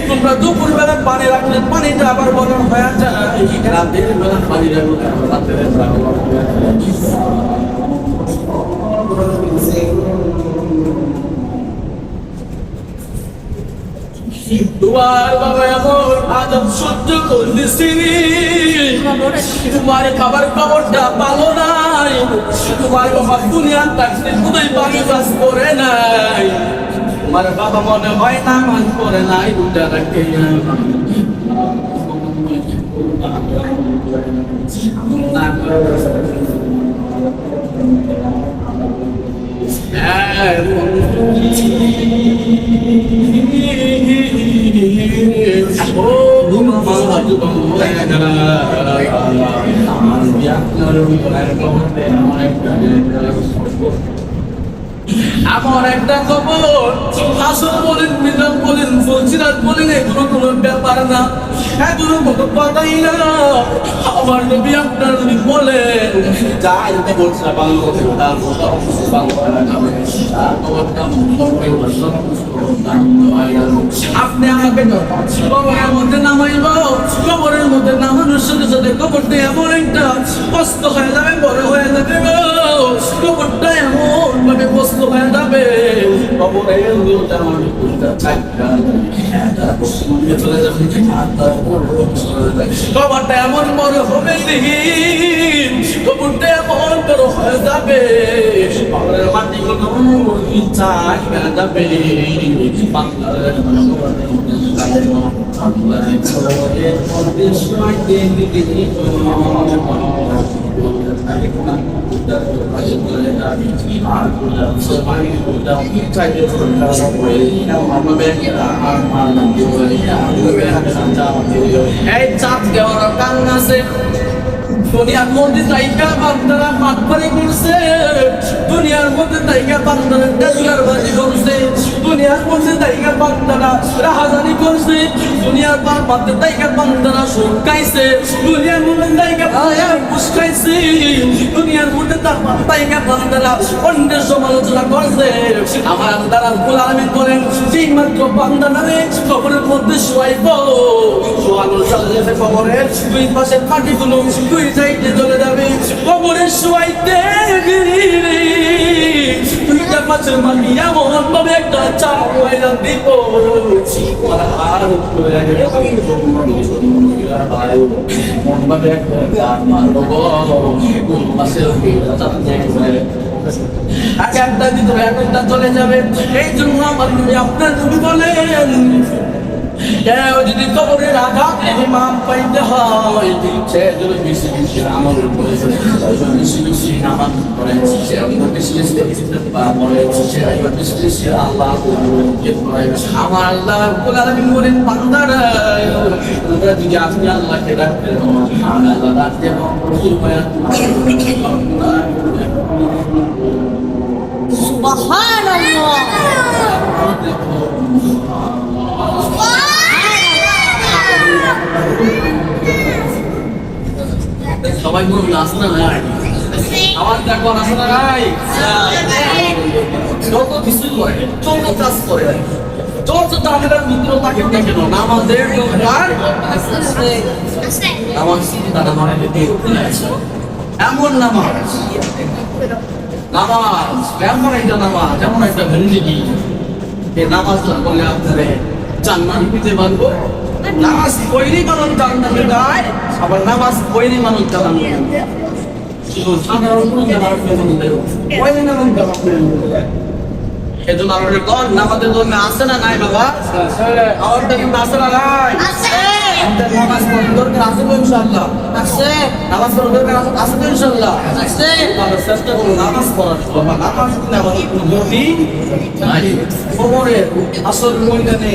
তোমরা দুপুর বেলা পানি রাখলে পানিটা আবার গরম হয়ে যায়, রাতের বেলা পানি রাখলে রাতের তোমার বাবা এমন আদব সহ্য করতেছি, তোমার খাবার খবরটা ভালো নাই, তোমার বাবা দুনিয়ার থাকতে কোথায় পানি চাষ করে নাই, তোমার বাবা মনে হয় নামাজ করে নাই, দুটা রাখে আমার একটা খবর, আসল বলেন, মিজান বলেন, ফজিলাত বলেন, এগুলো কোনো ব্যাপার না, এগুলো কোনো কথাই না। আমার নবী আপনার নবী বলেন, যাই এটা বলছি না বাংলা কথা, তার কথা আপনি আমাকে কবরের মধ্যে নামাইব, কবরের মধ্যে নামানোর সাথে সাথে কবরটা এমন একটা কষ্ট হয়ে যাবে, বড় হয়ে যাবে, কবরটা এমন ভাবে কষ্ট হয়ে যাবে, কবরের কবরটা এমন বড় হবে, কবরটা এমন বড় হয়ে যাবে, কবরের মাটিগুলো চাই হয়ে যাবে, এই চাঁদ দেওয়ার কান আছে, দুনিয়ার মধ্যে তাইকা বান্দারা মাঠ করে করছে, দুনিয়ার মধ্যে তাইকা বান্দারা ডালিয়ারবাজি করছে, দুনিয়ার মধ্যে তাইকা বান্দারা রাহাজানি করছে, দুনিয়ার মধ্যে তাইকা বান্দারা সুদ খাইছে, দুনিয়ার মধ্যে তাইকা ঘুষ খাইছে, দুনিয়ার মধ্যে তাইকা বান্দারা অন্যের সমালোচনা করছে। আমার আল্লাহ রাব্বুল আলামিন বলেন, যেই মাত্র বান্দারে কবরের মধ্যে শোয়াইব, শোয়ানোর সাথে সাথে কবরের দুই পাশের মাটিগুলো দুই সাইডে চলে যাবে, কবরের শোয়াইতে দুইটা পাশের মাটি এমন ভাবে একটা চাওয়াইলা দিব, আর একটা ভিতরে একটা চলে যাবে। এই জন্য আমার আপনার নবী বলেন, যদি কবরের আঘাত ইমাম পাইতে হয়, সে যদি বেশি বেশি আমল করে, বেশি বেশি নামাজ পড়ে, সে বেশি বেশি পড়ে, সে বেশি বেশি আল্লাহ আমার আল্লাহ রাব্বুল আলামিন বলেন, বান্দারা তোমরা যদি আপনি আল্লাহকে ডাকতে, আল্লাহ ডাকতে সুবহানাল্লাহ। সবাই বলুন আসে না নাই, আমার দেখো আসে না নাই, যত কিছু করে, যত কাজ করে, যত তাদের মিত্র থাকে না কেন, নামাজের দরকার, নামাজ তারা মানে এমন নামাজ, নামাজ এমন একটা নামাজ, যেমন একটা ভেন্ডিকি, এই নামাজটা করলে আপনারা জান্নাত পেতে পারবো। নামাজ পড়লে মানুষ জান্নাতে যায়, আবার নামাজ পড়লে মানুষ জান্নাতে যায়, সাধারণ কোনো জানার প্রয়োজন নেই, পড়লে নামাজ জান্নাতে যায়। এজন্য আমাদের কোন নামাজের জন্য আছে না নাই বাবা? আমাদের কিন্তু আছে না নাই? আছে। আমাদের নামাজ পড়ার দরকার আছে তো ইনশাআল্লাহ? আছে। নামাজ পড়ার দরকার আছে তো ইনশাআল্লাহ? আছে। আমরা চেষ্টা করব নামাজ পড়ার। বাবা নামাজ পড়লে আমাদের কোনো গতি নাই। খবরের আসল ময়দানে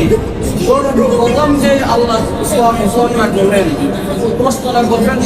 প্রথম যে আল্লাহ সুবহানাহু ওয়া তাআলা করবেন, প্রশ্নটা করবেন